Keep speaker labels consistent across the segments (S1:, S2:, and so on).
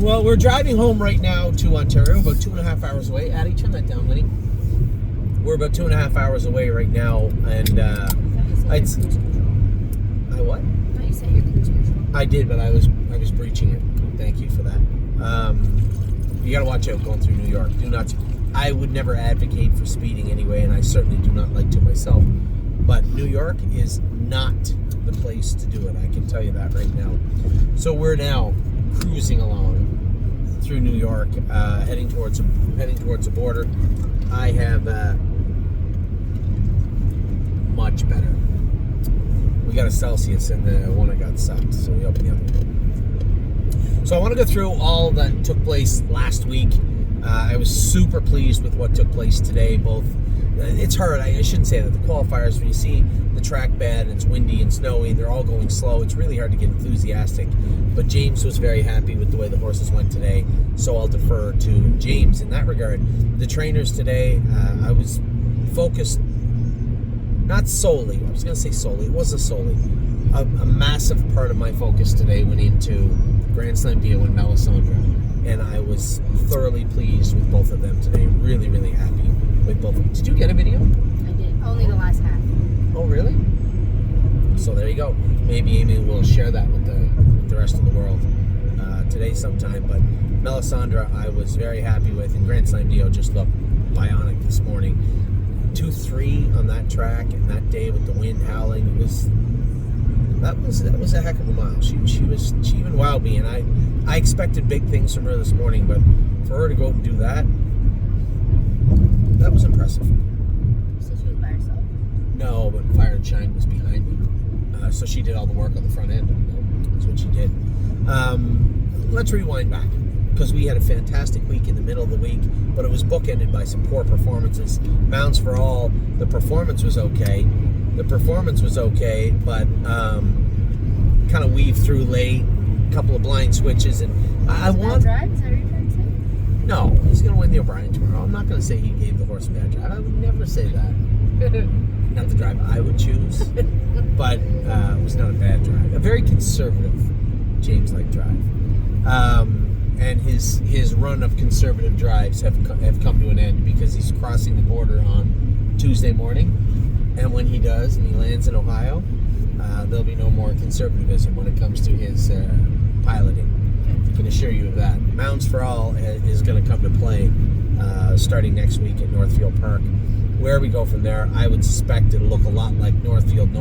S1: Well, we're driving home right now to Ontario, about 2.5 hours away. Addie, turn that down, honey. We're about 2.5 hours away right now, and I what?
S2: No, you set your cruise control.
S1: I did, but I was breaching it. Thank you for that. You gotta watch out going through New York. Do not. I would never advocate for speeding anyway, and I certainly do not like to myself. But New York is not the place to do it. I can tell you that right now. So we're now cruising along through New York, heading towards the border. I have much better. We got a Celsius and the one I got sucked, so we opened the other one. So I want to go through all that took place last week. I was super pleased with what took place today. Both, it's hard. I shouldn't say that. The qualifiers, when you see the track bad, and it's windy and snowy, they're all going slow. It's really hard to get enthusiastic. But James was very happy with the way the horses went today, so I'll defer to James in that regard. The trainers today, I was focused, not solely. I was going to say solely. It wasn't solely. A massive part of my focus today went into Grand Slam Dio and Melisandre, and I was thoroughly pleased with both of them today. Really, really happy with both of them. Did you get a video?
S2: I did. Only the last half.
S1: Oh, really? So there you go. Maybe Amy will share that with the rest of the world today sometime. But Melisandre, I was very happy with, and Grand Slam Dio just looked bionic this morning. 2-3 on that track, and that day with the wind howling, that was a heck of a mile. She even wowed me, and I expected big things from her this morning, but for her to go and do that was impressive.
S2: So she was by herself?
S1: No, but Fire and Shine was behind me, so she did all the work on the front end. That's what she did. Let's rewind back, because we had a fantastic week in the middle of the week, but it was bookended by some poor performances. Mounds for All, the performance was okay, but kind of weaved through late, a couple of blind switches, and I want...
S2: Bad drive? Is that what you're trying to say?
S1: No, he's going to win the O'Brien tomorrow. I'm not going to say he gave the horse a bad drive. I would never say that. Not the drive I would choose, but it was not a bad drive. A very conservative James-like drive. And his run of conservative drives have come to an end, because he's crossing the border on Tuesday morning, and when he does and he lands in Ohio, there'll be no more conservatism when it comes to his piloting. I can assure you of that. Mounds for All is going to come to play starting next week at Northfield Park. Where we go from there, I would suspect it'll look a lot like Northfield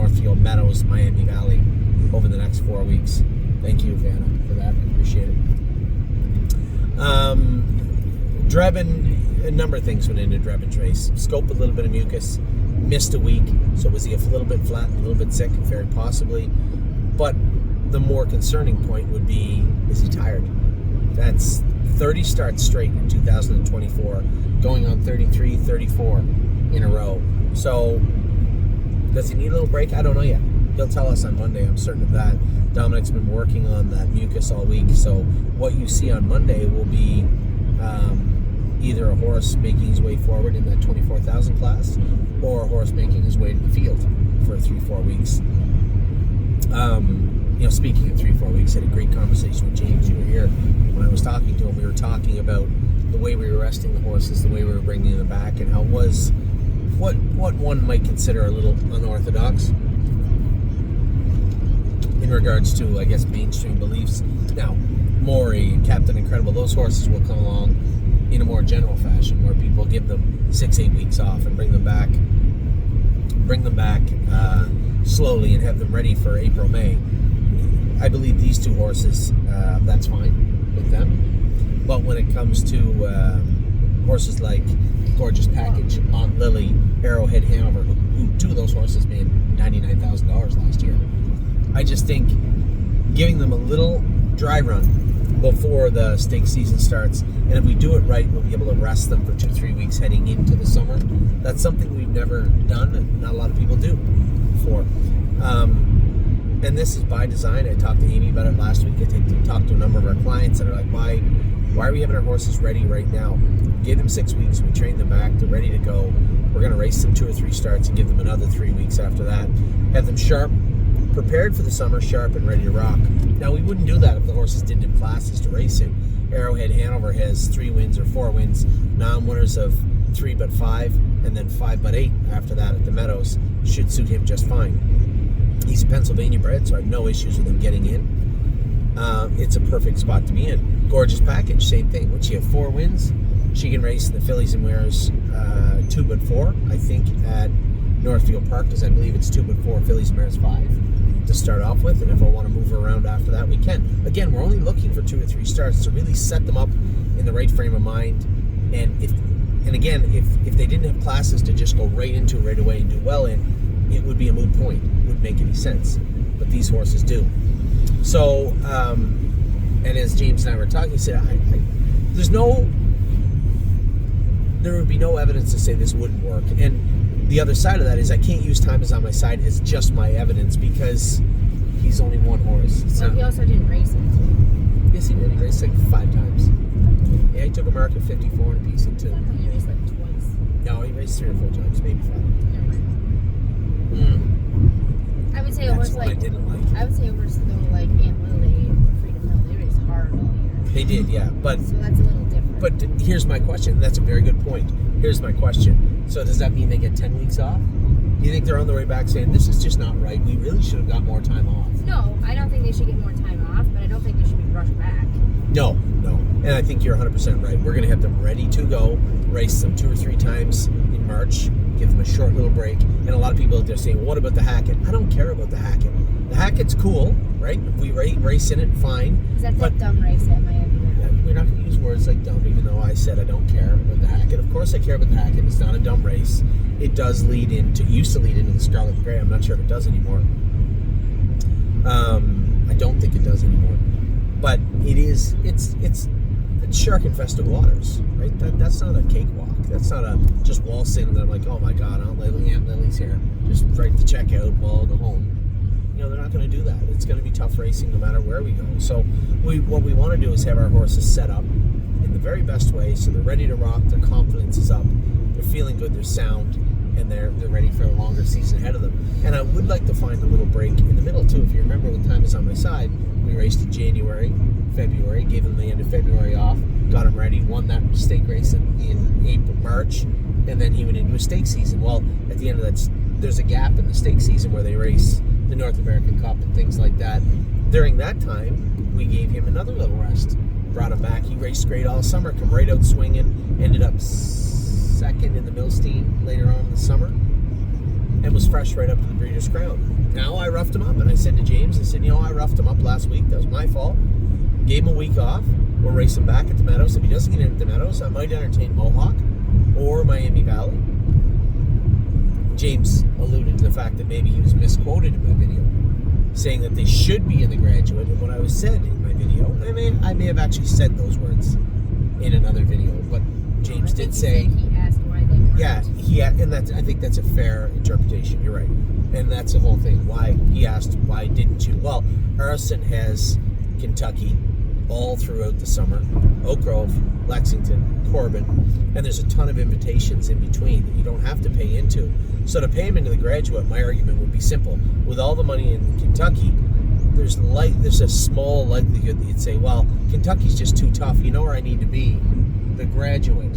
S1: Meadows, Miami Valley over the next 4 weeks. Thank you, Vanna, for that. I appreciate it. Drebin, a number of things went into Drebin's race. Scope a little bit of mucus, missed a week, so was he a little bit flat, a little bit sick? Very possibly. But the more concerning point would be, is he tired? That's 30 starts straight in 2024, going on 33, 34 in a row. So, does he need a little break? I don't know yet. He'll tell us on Monday, I'm certain of that. Dominic's been working on that mucus all week, so what you see on Monday will be either a horse making his way forward in that 24,000 class, or a horse making his way to the field for 3-4 weeks. Speaking of 3-4 weeks, I had a great conversation with James. You were here when I was talking to him. We were talking about the way we were resting the horses, the way we were bringing them back, and how it was what one might consider a little unorthodox in regards to, I guess, mainstream beliefs. Now, Maury and Captain Incredible, those horses will come along in a more general fashion, where people give them 6-8 weeks off and bring them back slowly and have them ready for April, May. I believe these two horses, that's fine with them. But when it comes to horses like Gorgeous Package, Aunt Lily, Arrowhead Hanover, who two of those horses made $99,000 last year, I just think giving them a little dry run before the stake season starts, and if we do it right, we'll be able to rest them for 2-3 weeks heading into the summer. That's something we've never done, and not a lot of people do before. And this is by design. I talked to Amy about it last week. I talked to a number of our clients that are like, why are we having our horses ready right now? Give them 6 weeks. We train them back. They're ready to go. We're going to race them 2 or 3 starts and give them another 3 weeks after that. Have them sharp, prepared for the summer, sharp and ready to rock. Now, we wouldn't do that if the horses didn't have classes to race in. Arrowhead Hanover has 3 wins or 4 wins, non-winners of 3 but 5, and then 5 but 8 after that at the Meadows. Should suit him just fine. He's a Pennsylvania bred, so I have no issues with him getting in. It's a perfect spot to be in. Gorgeous Package, same thing. When she have 4 wins, she can race in the Fillies and Wares 2 but 4, I think, at Northfield Park, because I believe it's 2 but 4, Fillies and Wares 5 to start off with, and if I want to move her around after that, we can. Again, we're only looking for 2 or 3 starts to really set them up in the right frame of mind. And if they didn't have classes to just go right into right away and do well in, it would be a moot point. It wouldn't make any sense. But these horses do. So, and as James and I were talking, he said, there would be no evidence to say this wouldn't work. And the other side of that is I can't use Time Is On My Side as just my evidence because he's only one horse.
S2: So he also didn't race it.
S1: Yes, he did. He raced like 5 times. Yeah, he took a mark at 54 and a piece into.
S2: I thought he raced like twice.
S1: No, he raced 3 or 4 times, maybe 5.
S2: Never mind. I would say a horse like. I would say a horse though like Aunt Lily or Freedom Hill. They raced hard all year.
S1: They did, yeah, but.
S2: So that's a little different.
S1: But here's my question. That's a very good point. Here's my question. So does that mean they get 10 weeks off? Do you think they're on the way back saying, this is just not right, we really should have got more time off?
S2: No, I don't think they should get more time off, but I don't think they should be rushed back.
S1: No. And I think you're 100% right. We're going to have them ready to go, race them 2 or 3 times in March, give them a short little break. And a lot of people out there saying, well, what about the Hackett? I don't care about the Hackett. The Hackett's cool, right? If we race in it, fine.
S2: Is that that dumb race at Miami?
S1: We're not going to use words like dumb, even though I said I don't care about the Hackett. Of course I care about the Hackett. It's not a dumb race. It used to lead into the Scarlet and Grey. I'm not sure if it does anymore. I don't think it does anymore. But it's shark infested waters, right? That's not a cakewalk. That's not a just waltz in and I'm like, oh my God, Aunt Lily's here. Just write the check out, we'll all go home. They're not going to do that. It's going to be tough racing no matter where we go. So what we want to do is have our horses set up in the very best way so they're ready to rock, their confidence is up, they're feeling good, they're sound, and they're ready for a longer season ahead of them. And I would like to find a little break in the middle too. If you remember when Time Is On My Side, we raced in January, February, gave them the end of February off, got him ready, won that stake race in April, March, and then he went into a stake season. Well, at the end of that, there's a gap in the stake season where they race the North American Cup and things like that. During that time, we gave him another little rest. Brought him back. He raced great all summer, come right out swinging, ended up second in the Milstein later on in the summer, and was fresh right up to the Breeders' Crown. Now I roughed him up, and I said to James, I roughed him up last week. That was my fault. Gave him a week off. We'll race him back at the Meadows. If he doesn't get in at the Meadows, I might entertain Mohawk or Miami Valley. James alluded to the fact that maybe he was misquoted in my video, saying that they should be in the Graduate. And what I was said in my video, I may have actually said those words in another video, but James did say
S2: he asked why they weren't.
S1: Yeah, and I think that's a fair interpretation. You're right, and that's the whole thing. Why he asked, why didn't you? Well, Arison has Kentucky all throughout the summer, Oak Grove, Lexington, Corbin, and there's a ton of invitations in between that you don't have to pay into. So to pay him into the Graduate, my argument would be simple. With all the money in Kentucky, there's a small likelihood that you'd say, well, Kentucky's just too tough. You know where I need to be? The Graduate.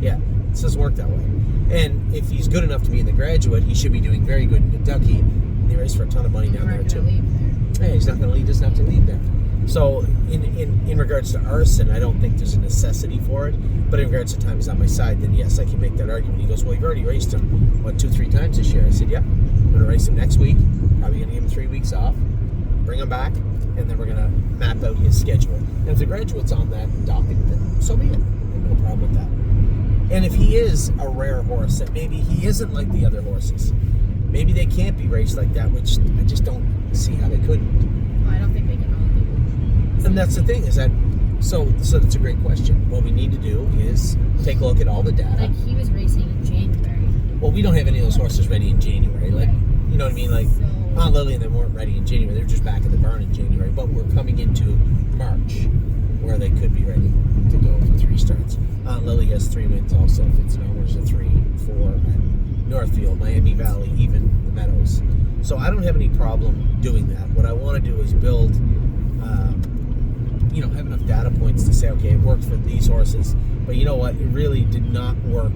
S1: Yeah, it doesn't work that way. And if he's good enough to be in the Graduate, he should be doing very good in Kentucky. And he raced for a ton of money down there too. Yeah, he's not going to leave. Doesn't have to leave there. So in regards to Arison, I don't think there's a necessity for it. But in regards to Time Is On My Side, then yes, I can make that argument. He goes, well, you've already raced him, 2-3 times this year. I said, yeah, I'm going to race him next week. Probably going to give him 3 weeks off, bring him back, and then we're going to map out his schedule. And if the Graduate's on that docket, then so be it. I have no problem with that. And if he is a rare horse, that maybe he isn't like the other horses, maybe they can't be raced like that, which I just don't see how they couldn't.
S2: Well, I don't think they can all do.
S1: And that's the thing, is that so that's a great question. What we need to do is take a look at all the data.
S2: Like he was racing in January.
S1: Well, we don't have any of those horses ready in January. Like, you know what I mean? Like, Aunt Lily and them weren't ready in January. They were just back in the barn in January. But we're coming into March, where they could be ready to go for 3 starts. Aunt Lily has 3 wins also. If it's no, there's a 3, 4, and Northfield, Miami Valley, even the Meadows. So I don't have any problem doing that. What I want to do is build, have enough data points to say, okay, it worked for these horses, but you know what? It really did not work.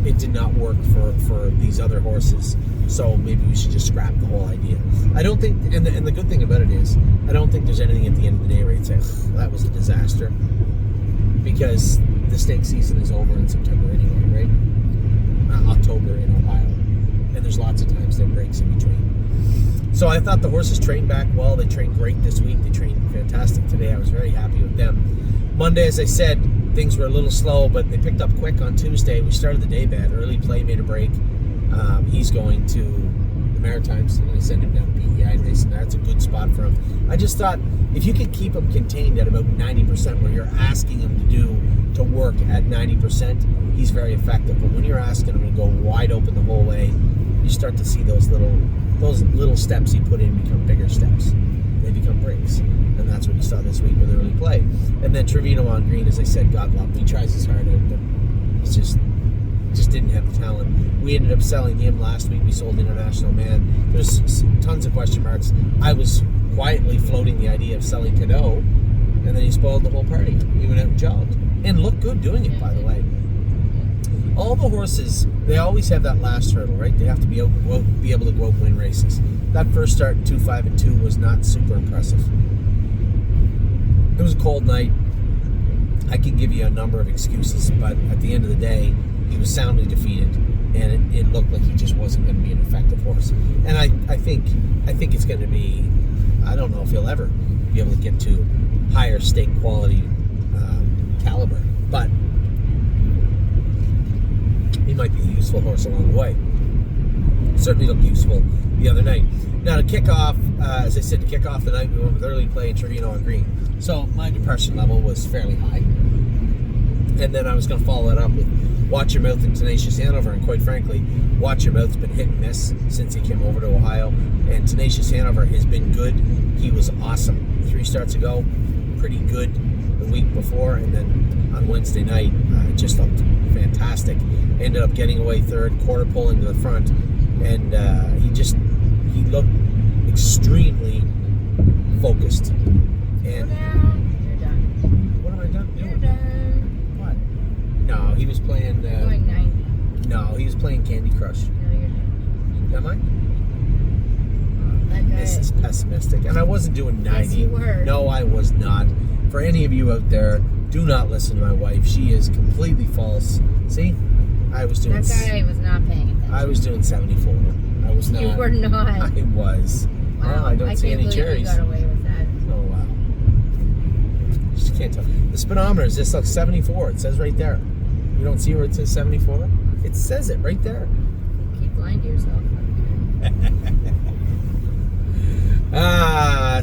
S1: It did not work for these other horses. So maybe we should just scrap the whole idea. I don't think, and the good thing about it is, I don't think there's anything at the end of the day where you'd say, that was a disaster. Because the stake season is over in September anyway, right? October in Ohio. And there's lots of times there are breaks in between. So I thought the horses trained back well. They trained great this week. They trained fantastic today. I was very happy with them. Monday, as I said, things were a little slow, but they picked up quick on Tuesday. We started the day bad. Early play made a break. He's going to the Maritimes. I'm going to send him down to PEI race, and that's a good spot for him. I just thought if you could keep him contained at about 90%, where you're asking him to work at 90%, he's very effective. But when you're asking him to go wide open the whole way, you start to see those little steps he put in become bigger steps. They become breaks. And that's what you saw this week with early play. And then Trevino on green, as I said, God love him. He tries his hard out, but he's just didn't have the talent. We ended up selling him last week. We sold International Man. There's tons of question marks. I was quietly floating the idea of selling Kadoo, and then he spoiled the whole party. He went out and jogged. And looked good doing it, by the way. All the horses, they always have that last hurdle, right? They have to be able to go out and win races. That first start in 2-5 and 2 was not super impressive. It was a cold night. I can give you a number of excuses, but at the end of the day, he was soundly defeated, and it looked like he just wasn't going to be an effective horse. And I think it's going to be, I don't know if he'll ever be able to get to higher stake quality caliber, but he might be a useful horse along the way. Certainly looked useful the other night. Now to kick off, as I said, to kick off the night, we went with early play and Trevino on green. So my depression level was fairly high. And then I was going to follow that up with Watch Your Mouth and Tenacious Hanover. And quite frankly, Watch Your Mouth's been hit and miss since he came over to Ohio. And Tenacious Hanover has been good. He was awesome 3 starts ago. Pretty good the week before. And then on Wednesday night, just looked fantastic. Ended up getting away third, quarter pole into the front. And he looked extremely focused. And
S2: You're done.
S1: what am I done doing?
S2: You're done.
S1: What? No, he was playing.
S2: Going 90.
S1: No, he was playing Candy Crush.
S2: No, you're done.
S1: Am I?
S2: That guy.
S1: This is pessimistic, and I wasn't doing 90.
S2: Yes, you were.
S1: No, I was not. For any of you out there, do not listen to my wife. She is completely false. See, I was doing.
S2: That guy was not paying attention.
S1: I was doing 74. I was not.
S2: You were not.
S1: I was.
S2: Wow.
S1: Oh, I don't see any cherries.
S2: You got away with that.
S1: Oh wow. Just can't tell. The speedometer is just like 74. It says right there. You don't see where it says 74? It says it right there.
S2: Keep lying to yourself.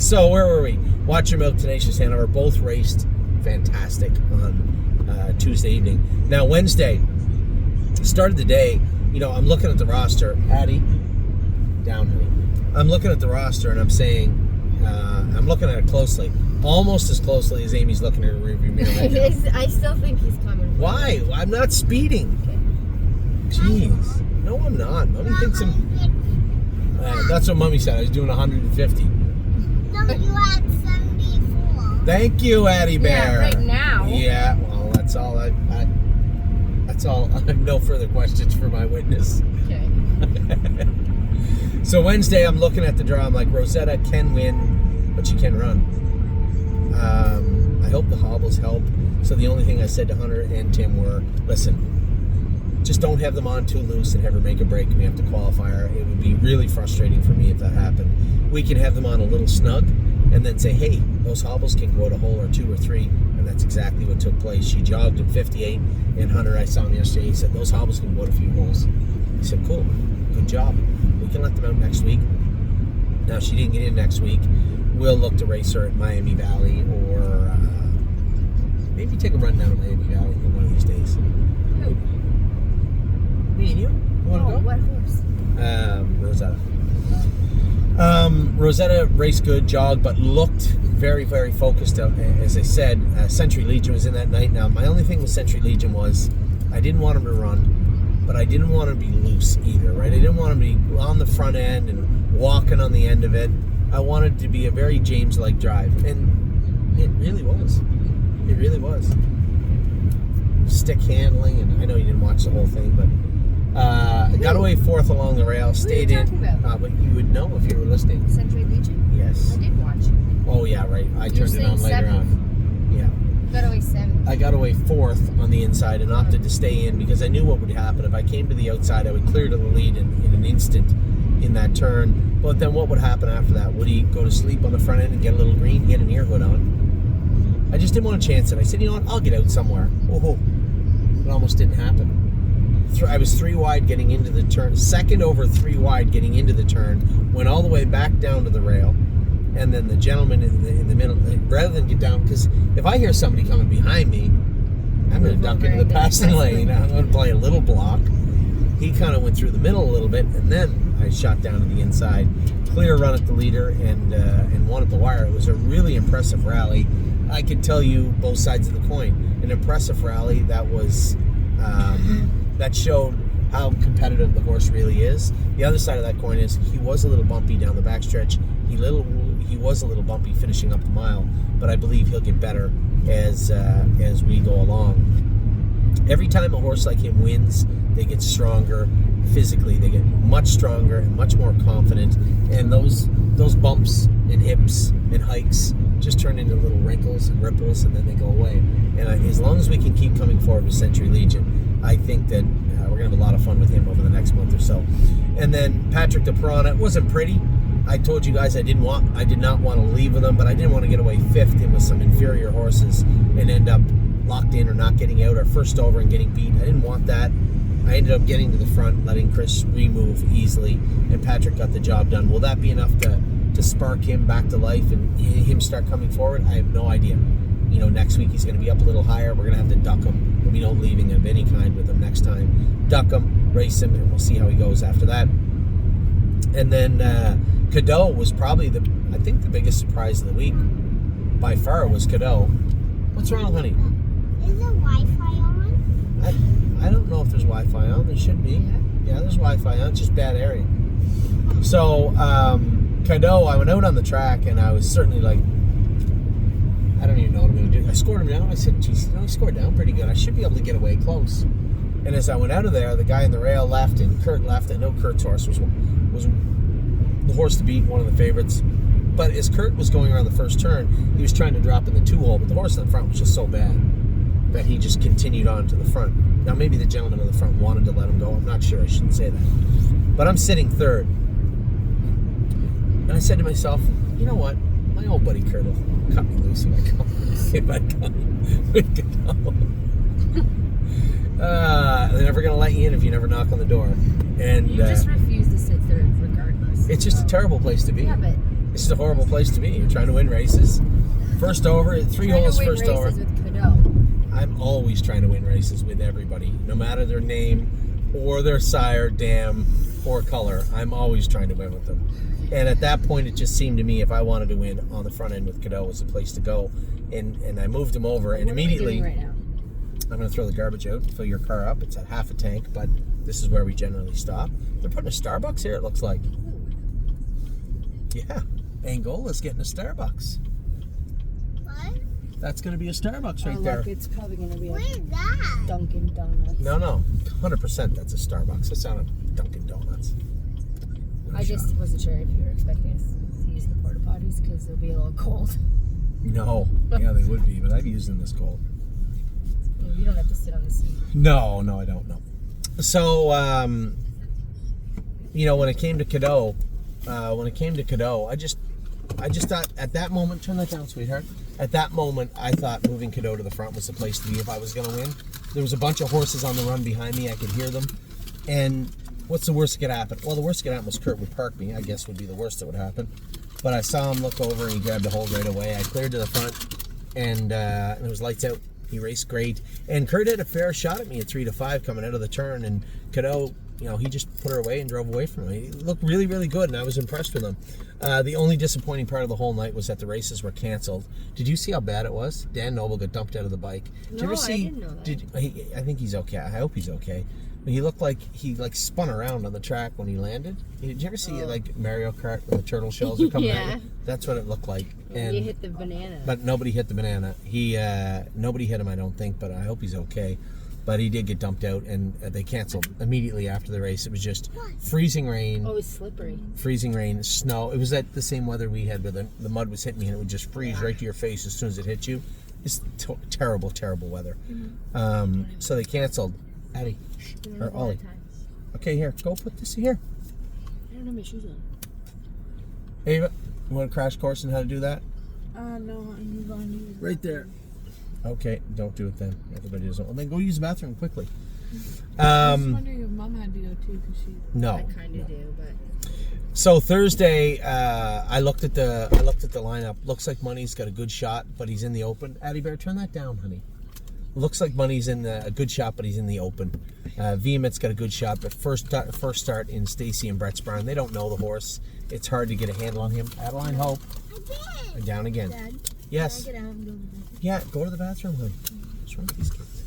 S1: So where were we? Watch Your Mouth, Tenacious Hanover, both raced fantastic on Tuesday evening. Now Wednesday, started the day, I'm looking at the roster. Addie, down honey. I'm looking at the roster and I'm saying, I'm looking at it closely. Almost as closely as Amy's looking at her rearview mirror right now.
S2: I still think he's coming.
S1: Why? I'm not speeding. Okay. Jeez. No, I'm not. Mommy thinks I'm... that's what Mommy said. I was doing 150.
S3: No, you had 74.
S1: Thank you, Addie Bear.
S2: Yeah, right now.
S1: Yeah, well, that's all. That's all. I have no further questions for my witness.
S2: Okay.
S1: So Wednesday, I'm looking at the draw. I'm like, Rosetta can win, but she can run. I hope the hobbles help. So the only thing I said to Hunter and Tim were, listen, just don't have them on too loose and have her make a break and we have to qualify her. It would be really frustrating for me if that happened. We can have them on a little snug and then say, hey, those hobbles can go to hole or 2 or 3. And that's exactly what took place. She jogged in 58, and Hunter, I saw him yesterday, he said, those hobbles can go to a few holes. He said, cool, good job. We can let them out next week. Now, she didn't get in next week. We'll look to race her at Miami Valley or maybe take a run down to Miami Valley one of these days.
S2: Who?
S1: Me and you? You want to go?
S2: What horse?
S1: Rosetta. Rosetta raced good, jogged, but looked very, very focused. As I said, Century Legion was in that night. Now, my only thing with Century Legion was I didn't want him to run, but I didn't want him to be loose either, right? I didn't want him to be on the front end and walking on the end of it. I wanted it to be a very James-like drive, and it really was. It really was. Stick handling, and I know you didn't watch the whole thing, but I got away fourth along the rail, stayed in.
S2: What are you talking about?
S1: But you would know if you were listening.
S2: Century Legion?
S1: Yes.
S2: I did watch.
S1: Oh, yeah, right. I
S2: You're
S1: turned it on
S2: saying
S1: later
S2: seventh.
S1: on. Yeah.
S2: You got away 7th.
S1: I got away fourth on the inside and opted to stay in because I knew what would happen. If I came to the outside, I would clear to the lead in an instant in that turn. But then what would happen after that? Would he go to sleep on the front end and get a little green, get an ear hood on? I just didn't want to chance it. I said, you know what? I'll get out somewhere. Oh, it almost didn't happen. I was 3 wide getting into the turn. Second over 3 wide getting into the turn. Went all the way back down to the rail. And then the gentleman in the middle, rather than get down, because if I hear somebody coming behind me, I'm going to duck into the passing lane. I'm going to play a little block. He kind of went through the middle a little bit, and then I shot down to the inside. Clear run at the leader and won at the wire. It was a really impressive rally. I could tell you both sides of the coin. An impressive rally that was that showed how competitive the horse really is. The other side of that coin is he was a little bumpy down the backstretch. He was a little bumpy finishing up the mile, but I believe he'll get better as we go along. Every time a horse like him wins, they get stronger physically. They get much stronger and much more confident, and those bumps and hips and hikes just turn into little wrinkles and ripples, and then they go away. And as long as we can keep coming forward with Century Legion, I think that we're going to have a lot of fun with him over the next month or so. And then Patrick the Piranha, it wasn't pretty. I told you guys I did not want to leave with him, but I didn't want to get away fifth in with some inferior horses and end up locked in or not getting out or first over and getting beat. I didn't want that. I ended up getting to the front, letting Chris remove easily, and Patrick got the job done. Will that be enough to spark him back to life and him start coming forward? I have no idea. You know, next week he's going to be up a little higher. We're going to have to duck him. There'll be no leaving of any kind with him next time. Duck him, race him, and we'll see how he goes after that. And then Kadoo was probably the biggest surprise of the week. By far was Kadoo. What's wrong, honey?
S3: Is the Wi-Fi on?
S1: I don't know if there's Wi-Fi on. There should be. Yeah, there's Wi-Fi on. It's just bad area. So, Kadoo, I went out on the track, and I was certainly like, I don't even know what I'm going to do. I scored him down. I said, geez, he scored down pretty good. I should be able to get away close. And as I went out of there, the guy in the rail left, and Kurt left. I know Kurt's horse was the horse to beat, one of the favorites. But as Kurt was going around the first turn, he was trying to drop in the 2-hole, but the horse in the front was just so bad that he just continued on to the front. Now, maybe the gentleman in the front wanted to let him go. I'm not sure. I shouldn't say that. But I'm sitting third. And I said to myself, you know what? My old buddy Kurt will cut me loose if I come with Kadoo. They're never going to let you in if you never knock on the door. And
S2: You just refuse to sit third regardless.
S1: it's just a terrible place to be.
S2: Yeah, but
S1: It's just a horrible place to be. You're trying to win races. First over, 3 holes first over.
S2: With Kadoo.
S1: I'm always trying to win races with everybody, no matter their name or their sire, dam, or color. I'm always trying to win with them. And at that point, it just seemed to me if I wanted to win on the front end with Kadoo was the place to go. And I moved him over, and immediately
S2: What are we doing right now?
S1: I'm going to throw the garbage out, fill your car up. It's at half a tank, but this is where we generally stop. They're putting a Starbucks here, it looks like. Yeah, Angola's getting a Starbucks.
S3: What?
S1: That's going to be a Starbucks right there.
S2: Look, it's probably going to be
S3: Where's
S2: a
S3: that?
S2: Dunkin' Donuts.
S1: No, 100% that's a Starbucks. It's not a Dunkin' Donuts.
S2: I just wasn't sure if you were expecting us to use the porta potties because they'll be a little cold.
S1: No, yeah, they would be, but I've used them this cold.
S2: You don't have to sit on the seat.
S1: No, I don't know. So, when it came to Kadoo, I just thought at that moment, turn that down, sweetheart. At that moment, I thought moving Kadoo to the front was the place to be if I was going to win. There was a bunch of horses on the run behind me. I could hear them. And what's the worst that could happen? Well, the worst that could happen was Kurt would park me, I guess would be the worst that would happen. But I saw him look over and he grabbed a hold right away. I cleared to the front and it was lights out. He raced great. And Kurt had a fair shot at me at 3-5 coming out of the turn. And Kadoo, he just put her away and drove away from me. He looked really, really good, and I was impressed with him. The only disappointing part of the whole night was that the races were canceled. Did you see how bad it was? Dan Noble got dumped out of the bike. Did you ever see?
S2: I didn't know that.
S1: I think he's okay. I hope he's okay. But he looked like he spun around on the track when he landed. Did you ever see like Mario Kart when the turtle shells are coming at you? That's what it looked like. And
S2: you hit the banana.
S1: But nobody hit the banana. Nobody hit him, I don't think. But I hope he's okay. But he did get dumped out, and they canceled immediately after the race. It was just freezing rain.
S2: Oh, it was slippery.
S1: Freezing rain, snow. It was the same weather we had, where the mud was hitting me, and it would just freeze right to your face as soon as it hit you. It's terrible, terrible weather. So they canceled. Addie, or Ollie. Okay, here, go put this here.
S2: I don't have my shoes on.
S1: Ava, you want a crash course on how to do that?
S2: No, I'm going to use
S1: right there. Okay, don't do it then. Everybody doesn't. Well, then go use the bathroom quickly.
S4: I was wondering if Mom had to go too, because she.
S1: No.
S2: I kind of do, but.
S1: So Thursday, I looked at the lineup. Looks like Money's got a good shot, but he's in the open. Addie Bear, turn that down, honey. Looks like Money's in a good shot, but he's in the open. Vehement's got a good shot, but first start in Stacy and Brett's barn. They don't know the horse. It's hard to get a handle on him. Adeline Hope.
S3: I did.
S1: Down again.
S3: Dad,
S1: yes.
S3: can I get out and go to the bathroom?
S1: Yeah, go to the bathroom, honey. What's wrong with these kids?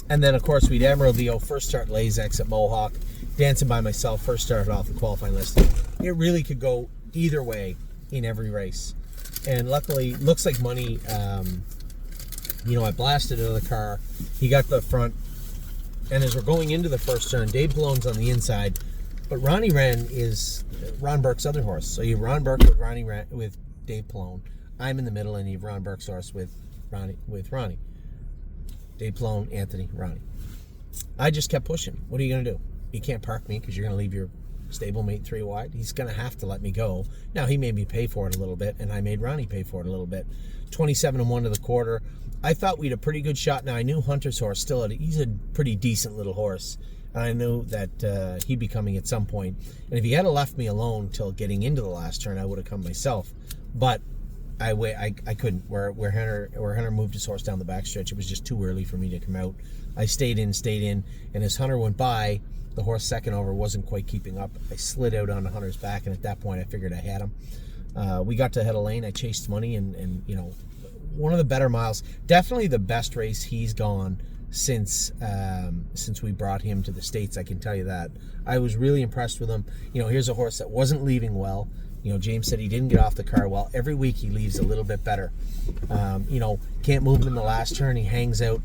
S1: And then, of course, we'd Amarillo, first start Lazex at Mohawk. Dancing by Myself, first started off the qualifying list. It really could go either way in every race. And luckily, looks like Money, I blasted out of the car. He got to the front. And as we're going into the first turn, Dave Palone's on the inside. But Ronnie Wren is Ron Burke's other horse. So you have Ron Burke with Ronnie Wren, with Dave Palone. I'm in the middle, and you have Ron Burke's horse with Ronnie. Dave Palone, Anthony, Ronnie. I just kept pushing. What are you going to do? You can't park me because you're going to leave your stablemate 3 wide. He's going to have to let me go. Now, he made me pay for it a little bit, and I made Ronnie pay for it a little bit. 27-1 to the quarter. I thought we had a pretty good shot. Now, I knew Hunter's horse he's a pretty decent little horse. And I knew that he'd be coming at some point. And if he had left me alone till getting into the last turn, I would have come myself. But I couldn't. Where Hunter moved his horse down the backstretch, it was just too early for me to come out. I stayed in. And as Hunter went by, the horse second over wasn't quite keeping up. I slid out onto Hunter's back, and at that point, I figured I had him. We got to head of lane. I chased Money, and one of the better miles. Definitely the best race he's gone since we brought him to the States. I can tell you that. I was really impressed with him. Here's a horse that wasn't leaving well. James said he didn't get off the car well. Every week he leaves a little bit better. Can't move him in the last turn. He hangs out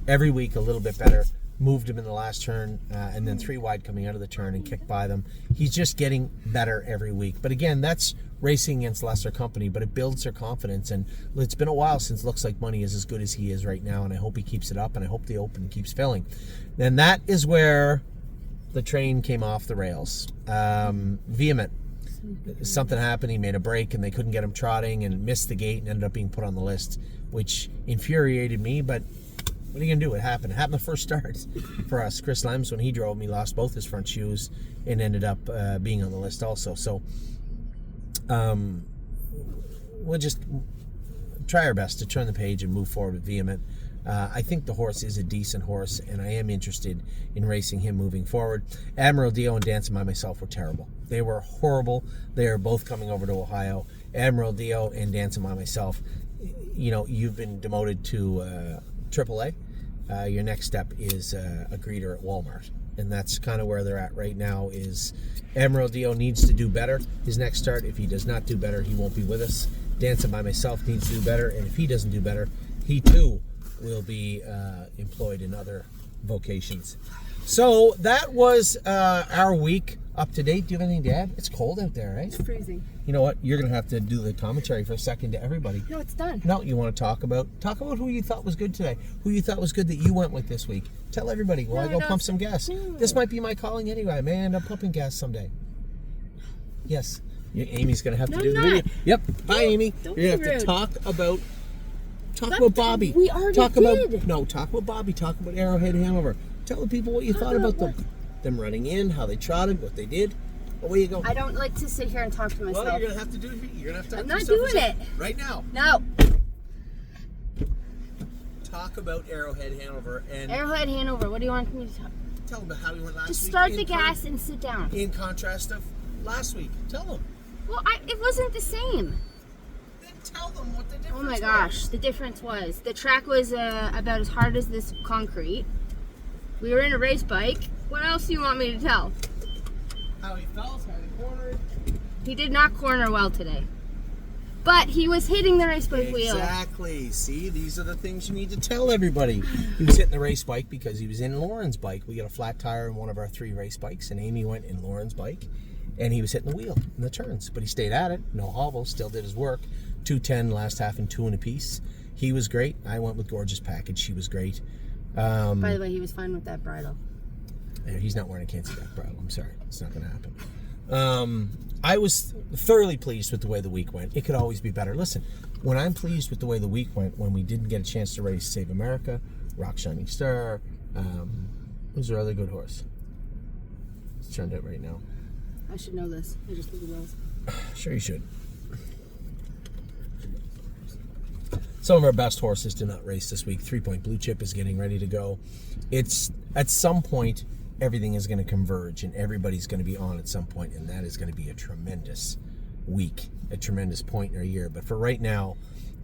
S1: every week a little bit better. Moved him in the last turn, and then 3 wide coming out of the turn and kicked by them. He's just getting better every week. But again, that's racing against lesser company, but it builds their confidence. And it's been a while since Looks Like Money is as good as he is right now, and I hope he keeps it up, and I hope the open keeps filling. Then that is where the train came off the rails. Vehement. Something happened. He made a break, and they couldn't get him trotting, and missed the gate, and ended up being put on the list, which infuriated me, but what are you going to do? It happened. It happened the first start for us. Chris Lems, when he drove me, lost both his front shoes and ended up being on the list also. So we'll just try our best to turn the page and move forward with Vehement. I think the horse is a decent horse, and I am interested in racing him moving forward. Admiral Dio and Dancing by Myself were terrible. They were horrible. They are both coming over to Ohio. Admiral Dio and Dancing by Myself, you've been demoted to AAA. Your next step is a greeter at Walmart, and that's kind of where they're at right now. Is Admiral Dio needs to do better his next start. If he does not do better, he won't be with us. Dancing by Myself needs to do better, and if he doesn't do better, he too will be employed in other vocations. So that was our week up to date. Do you have anything to add? It's cold out there, right?
S2: It's freezing.
S1: You know what? You're going to have to do the commentary for a second to everybody.
S2: No, it's done.
S1: No, you want to talk about who you thought was good today. Who you thought was good that you went with this week. Tell everybody while I go pump some gas.
S2: No.
S1: This might be my calling anyway. I may end up pumping gas someday. Yes. Amy's going to have to do the video. Yep. Bye, Amy.
S2: Don't
S1: You're going
S2: be
S1: to have to
S2: rude.
S1: talk about Bobby.
S2: We already
S1: talk
S2: did.
S1: Talk about Bobby. Talk about Arrowhead Hanover. Tell the people what you thought about them running in, how they trotted, what they did. Away you go.
S2: I don't like to sit here and talk to myself.
S1: Well, you're going to have to do it. You're going to have to
S2: I'm not doing it.
S1: Right now.
S2: No.
S1: Talk about Arrowhead Hanover and
S2: Arrowhead Hanover. What do you want me to talk?
S1: tell them about how we went last week.
S2: Just start the gas and sit down.
S1: In contrast of last week? Tell them.
S2: Well, it wasn't the same.
S1: Then tell them what the difference
S2: Oh my gosh, the difference was the track was about as hard as this concrete. We were in a race bike. What else do you want me to tell?
S1: How he felt, how he cornered.
S2: He did not corner well today. But he was hitting the race bike wheel.
S1: Exactly. See, these are the things you need to tell everybody. He was hitting the race bike because he was in Lauren's bike. We got a flat tire in one of our 3 race bikes, and Amy went in Lauren's bike, and he was hitting the wheel in the turns. But he stayed at it. No hobble. Still did his work. 2:10 last half and 2 and a piece. He was great. I went with Gorgeous Package. She was great.
S2: By the way, he was fine with that bridle.
S1: He's not wearing a can't see back bridle. I'm sorry. It's not going to happen. I was thoroughly pleased with the way the week went. It could always be better. Listen, when I'm pleased with the way the week went, when we didn't get a chance to race Save America, Rock Shining Star, who's our other good horse? It's turned out right now.
S2: I should know this. I just think it was.
S1: Sure you should. Some of our best horses did not race this week. 3 Point Blue Chip is getting ready to go. It's at some point everything is going to converge and everybody's going to be on at some point, and that is going to be a tremendous week, a tremendous point in our year. But for right now,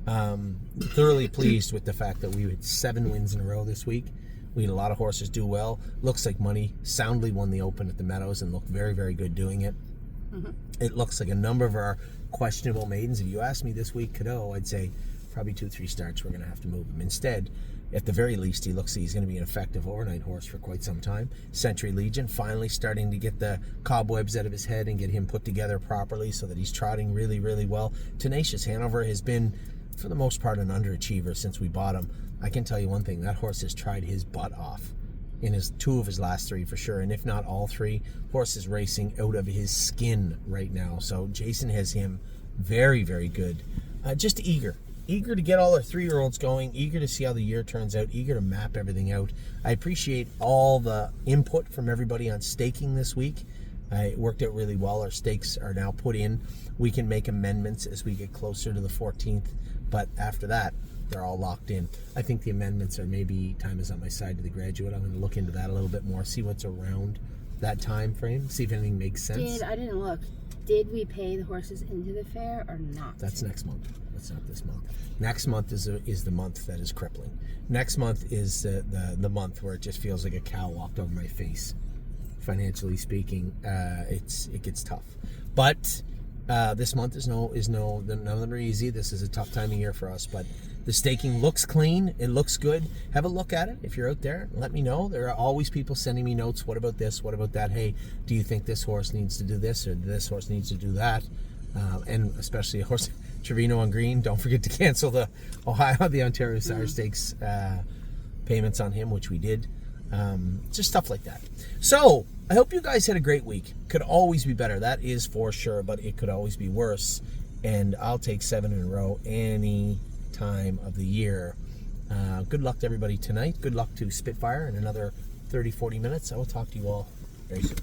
S1: thoroughly pleased with the fact that we had 7 wins in a row this week. We had a lot of horses do well. Looks like Money soundly won the Open at the Meadows and looked very, very good doing it. Mm-hmm. It looks like a number of our questionable maidens. If you asked me this week, Kadoo, I'd say probably 2-3 starts we're going to have to move him. Instead, at the very least, he looks like he's going to be an effective overnight horse for quite some time. Century Legion finally starting to get the cobwebs out of his head and get him put together properly so that he's trotting really, really well. Tenacious Hanover has been, for the most part, an underachiever since we bought him. I can tell you one thing, that horse has tried his butt off in his 2 of his last 3 for sure, and if not all 3, horse is racing out of his skin right now. So Jason has him very, very good. Just eager to get all our 3-year-olds going, eager to see how the year turns out, eager to map everything out. I appreciate all the input from everybody on staking this week. It worked out really well. Our stakes are now put in. We can make amendments as we get closer to the 14th, but after that, they're all locked in. I think the amendments are maybe time is on my side to the graduate. I'm going to look into that a little bit more, see what's around that time frame, see if anything makes sense.
S2: I didn't look. Did we pay the horses into the fair or not?
S1: That's next month. That's not this month. Next month is the month that is crippling. Next month is the month where it just feels like a cow walked over my face. Financially speaking, it gets tough. But this month none of them are easy. This is a tough time of year for us. But the staking looks clean. It looks good. Have a look at it. If you're out there, let me know. There are always people sending me notes. What about this? What about that? Hey, do you think this horse needs to do this or this horse needs to do that? And especially a horse, Trevino on green. Don't forget to cancel the Ontario Sire Stakes payments on him, which we did. Just stuff like that. So I hope you guys had a great week. Could always be better. That is for sure, but it could always be worse. And I'll take 7 in a row any time of the year. Good luck to everybody tonight. Good luck to Spitfire in another 30-40 minutes. I will talk to you all very soon.